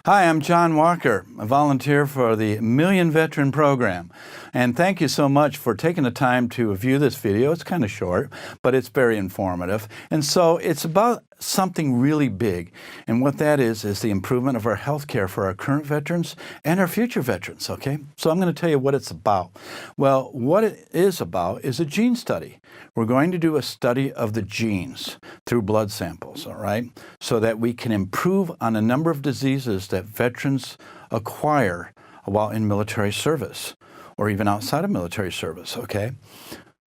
Hi, I'm John Walker, a volunteer for the Million Veteran Program. And thank you so much for taking the time to view this video. It's kind of short, but it's very informative. And so it's about something really big. And what that is the improvement of our health care for our current veterans and our future veterans, okay? So I'm going to tell you what it's about. Well, what it is about is a gene study. We're going to do a study of the genes through blood samples, all right? So that we can improve on a number of diseases that veterans acquire while in military service or even outside of military service, okay?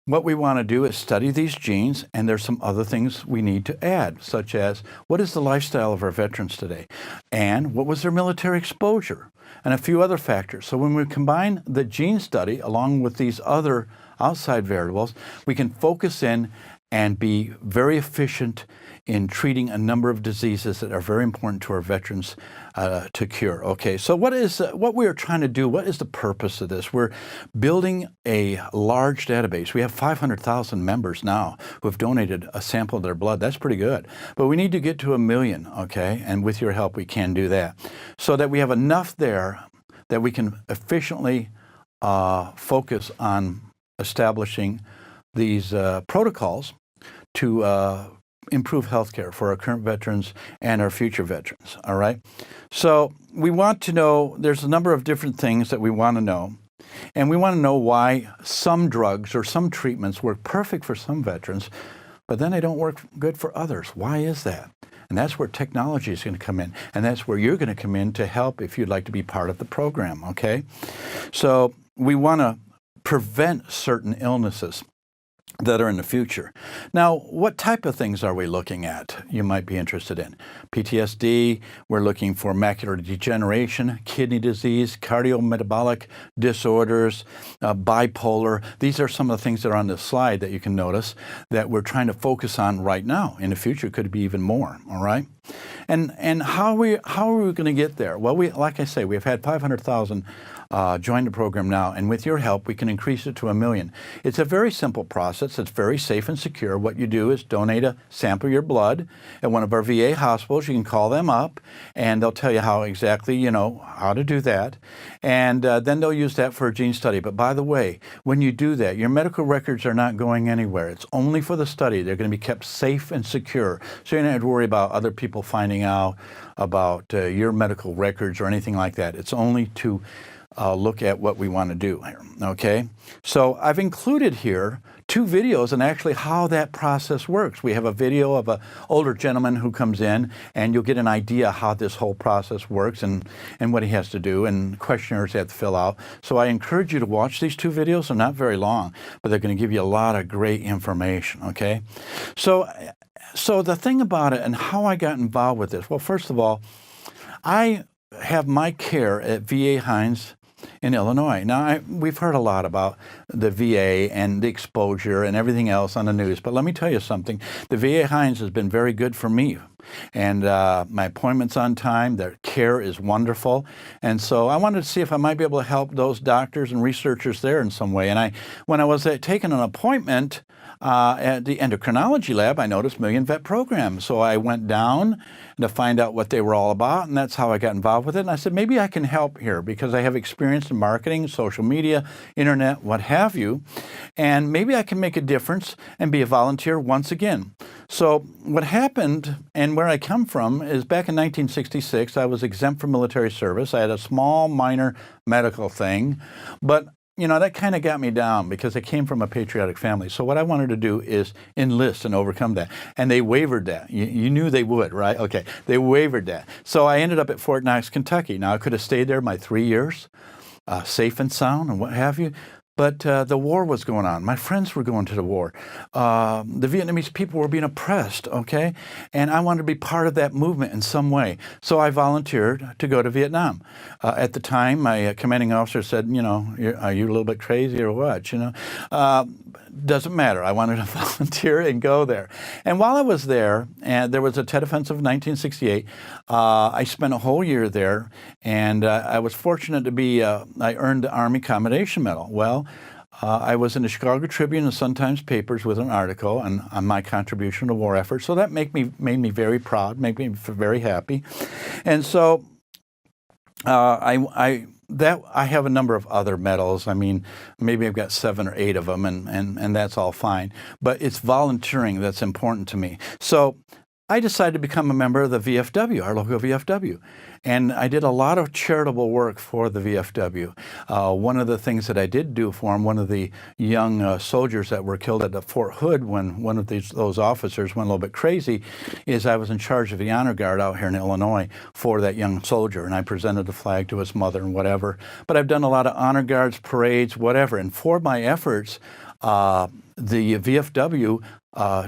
What we want to do is study these genes, and there's some other things we need to add, such as what is the lifestyle of our veterans today, and what was their military exposure, and a few other factors. So when we combine the gene study along with these other outside variables, we can focus in and be very efficient in treating a number of diseases that are very important to our veterans to cure. Okay, so what we are trying to do, what is the purpose of this? We're building a large database. We have 500,000 members now who have donated a sample of their blood. That's pretty good. But we need to get to 1 million, okay? And with your help, we can do that. So that we have enough there that we can efficiently focus on establishing these protocols to improve healthcare for our current veterans and our future veterans, all right? So we want to know, there's a number of different things that we want to know, and we want to know why some drugs or some treatments work perfect for some veterans, but then they don't work good for others. Why is that? And that's where technology is going to come in, and that's where you're going to come in to help if you'd like to be part of the program, okay? So we want to prevent certain illnesses that are in the future. Now, what type of things are we looking at you might be interested in? PTSD, we're looking for macular degeneration, kidney disease, cardiometabolic disorders, bipolar. These are some of the things that are on this slide that you can notice that we're trying to focus on right now. In the future, could be even more, all right? And how are we going to get there? Well, like I say, we've had 500,000 join the program now, and with your help, we can increase it to 1 million. It's a very simple process. It's very safe and secure. What you do is donate a sample of your blood at one of our VA hospitals. You can call them up, and they'll tell you how exactly, how to do that. And then they'll use that for a gene study. But by the way, when you do that, your medical records are not going anywhere. It's only for the study. They're going to be kept safe and secure. So you don't have to worry about other people finding out about your medical records or anything like that. It's only to look at what we want to do here, okay? So I've included here 2 videos on actually how that process works. We have a video of an older gentleman who comes in, and you'll get an idea how this whole process works and what he has to do and questionnaires he has to fill out. So I encourage you to watch these 2 videos. They're not very long, but they're going to give you a lot of great information, okay? So the thing about it and how I got involved with this, well, first of all, I have my care at VA Hines in Illinois. Now, we've heard a lot about the VA and the exposure and everything else on the news, but let me tell you something. The VA Hines has been very good for me, and my appointment's on time. Their care is wonderful, and so I wanted to see if I might be able to help those doctors and researchers there in some way. And when I was taking an appointment at the endocrinology lab, I noticed Million Vet Program. So I went down to find out what they were all about, and that's how I got involved with it. And I said, maybe I can help here because I have experience in marketing, social media, internet, what have you, and maybe I can make a difference and be a volunteer once again. So what happened and where I come from is back in 1966, I was exempt from military service. I had a small, minor medical thing, but that kind of got me down because I came from a patriotic family. So what I wanted to do is enlist and overcome that. And they waived that. You knew they would, right? Okay, they waived that. So I ended up at Fort Knox, Kentucky. Now, I could have stayed there my 3 years, safe and sound and what have you. But the war was going on. My friends were going to the war. The Vietnamese people were being oppressed, okay? And I wanted to be part of that movement in some way. So I volunteered to go to Vietnam. At the time, my commanding officer said, are you a little bit crazy or what, Doesn't matter. I wanted to volunteer and go there. And while I was there, and there was a Tet Offensive of 1968, I spent a whole year there, and I was fortunate to be, I earned the Army Commendation Medal. Well, I was in the Chicago Tribune and Sun-Times papers with an article on my contribution to war effort. So that made me very proud, made me very happy. And so I have a number of other medals. I mean, maybe I've got 7 or 8 of them, and that's all fine. But it's volunteering that's important to me. So I decided to become a member of the VFW, our local VFW. And I did a lot of charitable work for the VFW. One of the things that I did do for them, one of the young soldiers that were killed at Fort Hood when one of those officers went a little bit crazy, is I was in charge of the honor guard out here in Illinois for that young soldier. And I presented the flag to his mother and whatever. But I've done a lot of honor guards, parades, whatever. And for my efforts, the VFW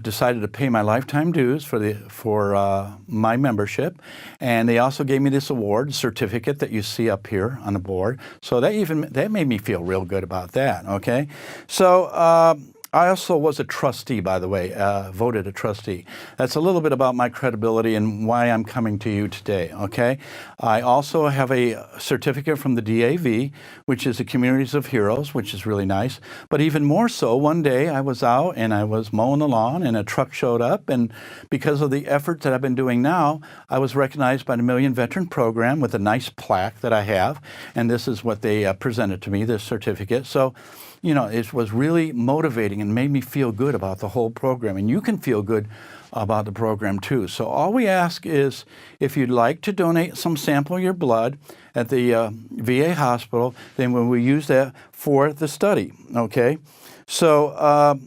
decided to pay my lifetime dues for my membership, and they also gave me this award certificate that you see up here on the board. So that made me feel real good about that. Okay, so. I also was a trustee, by the way, voted a trustee. That's a little bit about my credibility and why I'm coming to you today, okay? I also have a certificate from the DAV, which is the Communities of Heroes, which is really nice. But even more so, one day I was out and I was mowing the lawn and a truck showed up, and because of the efforts that I've been doing now, I was recognized by the Million Veteran Program with a nice plaque that I have, and this is what they presented to me, this certificate. So, you know, it was really motivating and made me feel good about the whole program. And you can feel good about the program too. So all we ask is if you'd like to donate some sample of your blood at the VA hospital, then we use that for the study, okay? So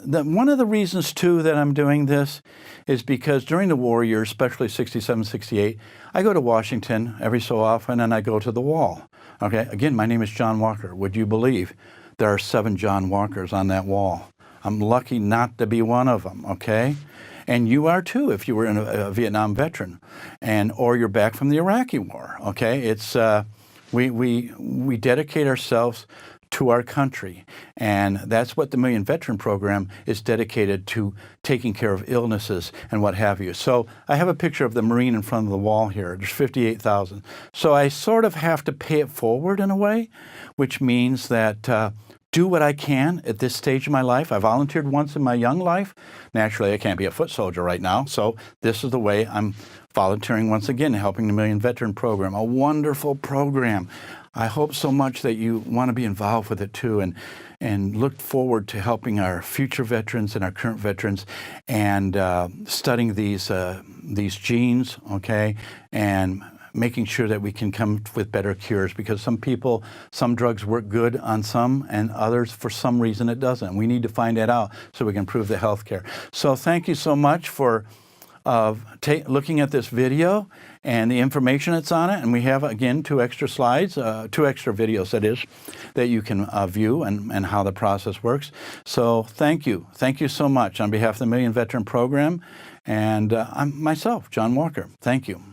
one of the reasons too that I'm doing this is because during the war years, especially 67, 68, I go to Washington every so often and I go to the wall, okay? Again, my name is John Walker. Would you believe there are 7 John Walkers on that wall? I'm lucky not to be one of them, okay? And you are too if you were a Vietnam veteran or you're back from the Iraqi war, okay? It's, we dedicate ourselves to our country, and that's what the Million Veteran Program is dedicated to, taking care of illnesses and what have you. So I have a picture of the Marine in front of the wall here. There's 58,000. So I sort of have to pay it forward in a way, which means that do what I can at this stage of my life. I volunteered once in my young life. Naturally, I can't be a foot soldier right now, so this is the way I'm volunteering once again, helping the Million Veteran Program, a wonderful program. I hope so much that you want to be involved with it too, and look forward to helping our future veterans and our current veterans, and studying these genes, okay, and making sure that we can come with better cures, because some drugs work good on some and others, for some reason, it doesn't. We need to find that out so we can improve the health care. So thank you so much for looking at this video and the information that's on it. And we have, again, 2 extra slides, 2 extra videos, that is, that you can view and how the process works. So thank you. Thank you so much on behalf of the Million Veteran Program. And I'm myself, John Walker. Thank you.